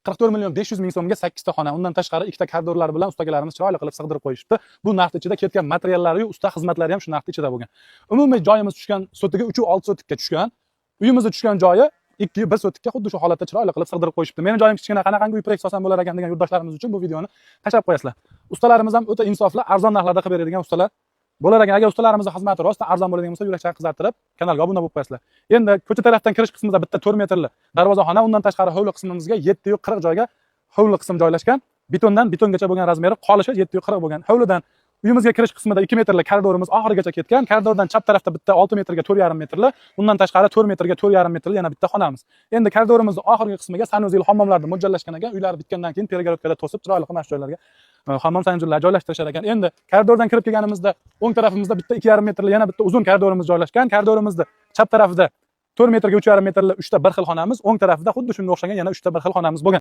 44 million 500 ming so'mga 8 ta xona, undan tashqari ikkita koridorlar bilan ustagalarimiz chiroyli qilib sig'dirib qo'yishibdi. Bu narx ichida ketgan materiallari, usta xizmatlari ham shu narx ichida bo'lgan. Umumiy joyimiz tushgan sotiga 3.6 sotikka tushgan. Uyimizda tushgan joyi 2.1 sotikka xuddi shu holatda chiroyli qilib sig'dirib qo'yishibdi. Meni joyim kichkina, qanaqangi uy proyekt solsam bo'lar ekan degan yurtdoshlarimiz uchun bu videoni tashlab qo'yasizlar. Ustalarimiz ham o'ta insofli, arzon narxlarda qilib beradigan ustalar bo'lar ekan. Agar ustalarimizning xizmati rostdan arzon bo'ladigan bo'lsa, yurakchani qizartirib, kanalga obuna bo'lib qo'yasizlar. Endi ko'cha tarafdan kirish qismida bitta 4 metrli darvozaxona, undan tashqari hovli qismimizga 740 joyga hovli qism joylashgan. Betondan betongacha bo'lgan razmeri qolishi 740 bo'lgan. Hovlidan uyimizga kirish qismida 2 metrli koridorimiz oxirigacha ketgan. Koridordan chap tarafda bitta 6 metrga 4,5 metrli, undan tashqari 4 metrga 4,5 metrli yana bitta xonamiz. Endi koridorimizni oxirgi qismiga sanuzil hammomlarni mo'ljallashgan ekan. Uylar bitgandan keyin pergorodkada to'sib chiroyli qilib shu joylarga hammom sanuzillar joylashtirishar ekan. Endi koridordan kirib kelganimizda o'ng tarafimizda bitta 2,5 metrli yana bitta uzun koridorimiz joylashgan. Koridorimizda chap tarafida 4 metrga 3,5 metrli 3 ta bir xil xonamiz, o'ng tarafida xuddi shunga o'xshagan yana 3 ta bir xil xonamiz bo'lgan.